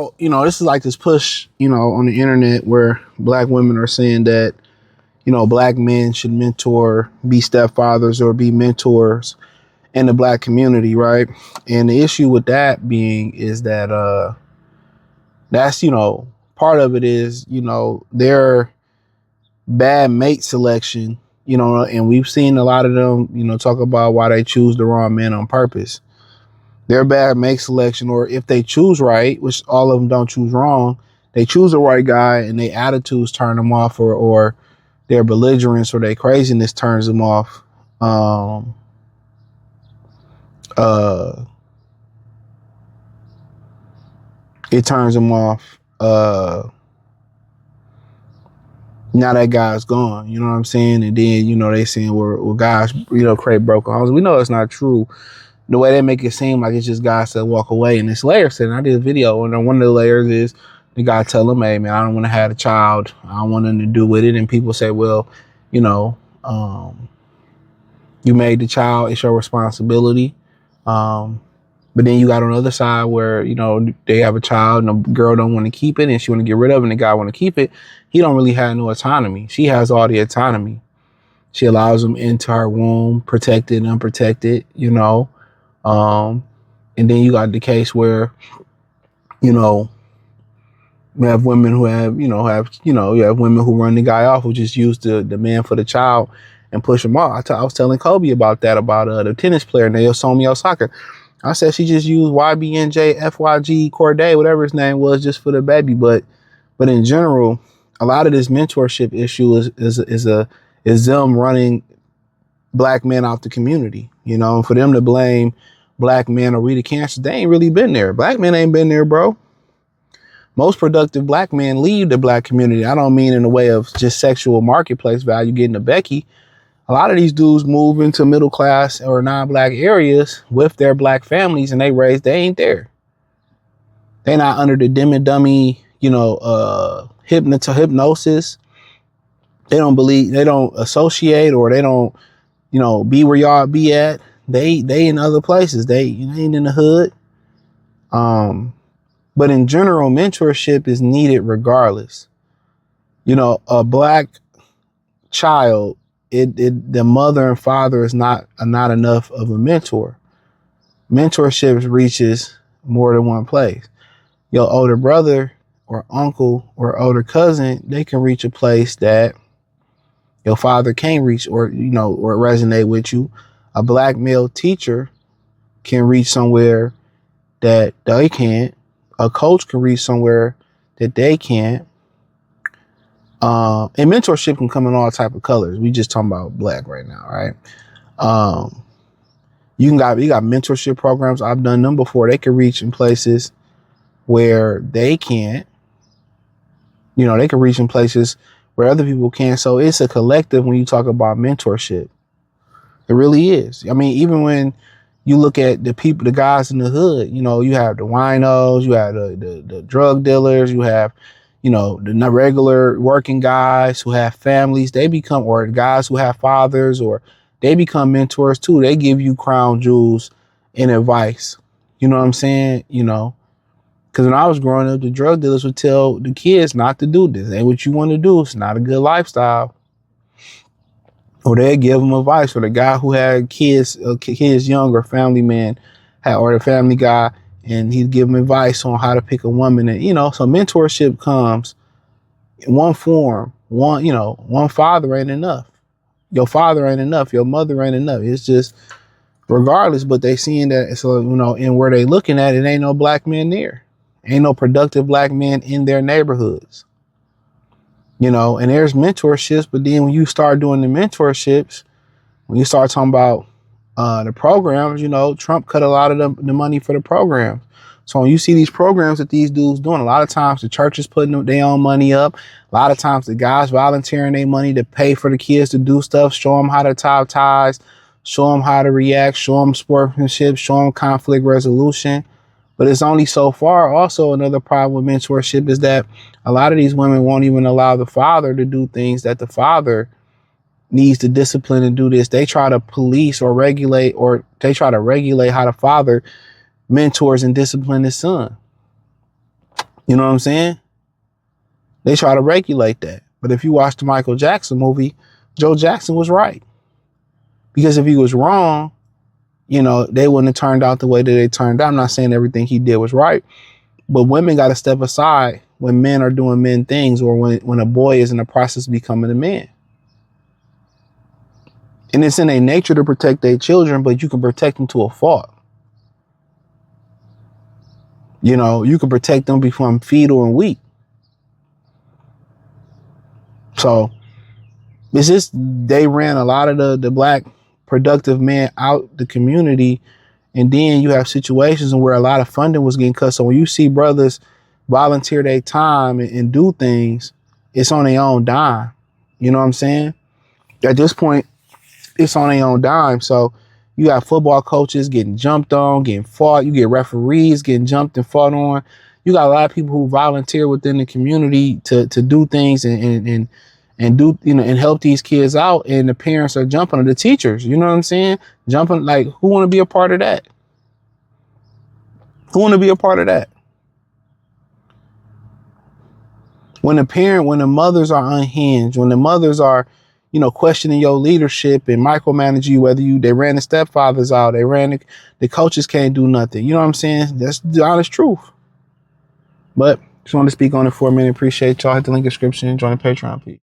So, this is like this push, on the internet where black women are saying that, black men should be stepfathers or be mentors in the black community, right? And the issue with that being is that that's, part of it is, their bad mate selection, and we've seen a lot of them, talk about why they choose the wrong man on purpose. Their bad mate selection, or if they choose right, which all of them don't choose wrong, they choose the right guy and their attitudes turn them off, or their belligerence or their craziness turns them off. It turns them off. Now that guy's gone, you know what I'm saying? And then, they saying, well, guys, create broken homes. We know it's not true. The way they make it seem like it's just guys that walk away. And it's layers. And I did a video, and one of the layers is the guy tell him, hey, man, I don't want to have a child. I don't want nothing to do with it. And people say, well, you made the child. It's your responsibility. But then you got on the other side where, they have a child and the girl don't want to keep it and she want to get rid of it and the guy want to keep it. He don't really have no autonomy. She has all the autonomy. She allows him into her womb, protected and unprotected, and then you got the case where, we have women who you have women who run the guy off, who just use the man for the child and push him off. I was telling Kobe about that, about the tennis player, Naomi Osaka. I said she just used YBNJ, FYG, Corday, whatever his name was, just for the baby. But in general, a lot of this mentorship issue is them running black men out the community, and for them to blame black men or Rita Cancer, they ain't really been there. Black men ain't been there, bro. Most productive black men leave the black community. I don't mean in the way of just sexual marketplace value, getting a Becky. A lot of these dudes move into middle class or non-black areas with their black families, and they ain't there. They not under the dim and dummy, hypnosis. They don't associate, or they don't, be where y'all be at. They in other places. They ain't in the hood. But in general, mentorship is needed regardless. A black child, the mother and father is not enough of a mentor. Mentorship reaches more than one place. Your older brother or uncle or older cousin, they can reach a place that your father can't reach, or resonate with you. A black male teacher can reach somewhere that they can't. A coach can reach somewhere that they can't. And mentorship can come in all type of colors. We just talking about black right now, right? You got mentorship programs. I've done them before. They can reach in places where they can't. They can reach in places where other people can. So it's a collective when you talk about mentorship. It really is. I mean, even when you look at the people, the guys in the hood, you have the winos, you have the drug dealers, you have, the regular working guys who have families. They become, or guys who have fathers, or they become mentors too. They give you crown jewels and advice. You know what I'm saying? Because when I was growing up, the drug dealers would tell the kids not to do this. Ain't what you want to do. It's not a good lifestyle. Or they'd give them advice. Or the guy who had kids young, or family man, or the family guy, and he'd give them advice on how to pick a woman. And, so mentorship comes in one form. One father ain't enough. Your father ain't enough. Your mother ain't enough. It's just regardless, but they seeing that, so, and where they looking at, it ain't no black men there. Ain't no productive black men in their neighborhoods. And there's mentorships, but then when you start doing the mentorships, when you start talking about the programs, Trump cut a lot of the money for the programs. So when you see these programs that these dudes doing, a lot of times the church is putting their own money up. A lot of times the guys volunteering their money to pay for the kids to do stuff, show them how to tie ties, show them how to react, show them sportsmanship, show them conflict resolution. But it's only so far. Also, another problem with mentorship is that a lot of these women won't even allow the father to do things that the father needs to discipline and do this. They try to police or regulate, or they try to regulate how the father mentors and discipline his son. You know what I'm saying? They try to regulate that. But if you watch the Michael Jackson movie, Joe Jackson was right. Because if he was wrong, you know, they wouldn't have turned out the way that they turned out. I'm not saying everything he did was right, but women got to step aside when men are doing men things, or when a boy is in the process of becoming a man. And it's in their nature to protect their children, but you can protect them to a fault. You know, you can protect them before fetal and weak. So it's just, they ran a lot of the black productive men out the community. And then you have situations where a lot of funding was getting cut. So when you see brothers volunteer their time and do things, it's on their own dime. You know what I'm saying? At this point, it's on their own dime. So you have football coaches getting jumped on, getting fought. You get referees getting jumped and fought on. You got a lot of people who volunteer within the community to do things and do, you know, and help these kids out. And the parents are jumping on the teachers. You know what I'm saying? Jumping, like, who want to be a part of that? Who want to be a part of that? When the mothers are unhinged, when the mothers are, you know, questioning your leadership and micromanage you, they ran the stepfathers out, the coaches can't do nothing. You know what I'm saying? That's the honest truth. But just want to speak on it for a minute. Appreciate y'all. Hit the link in the description and join the Patreon, Pete.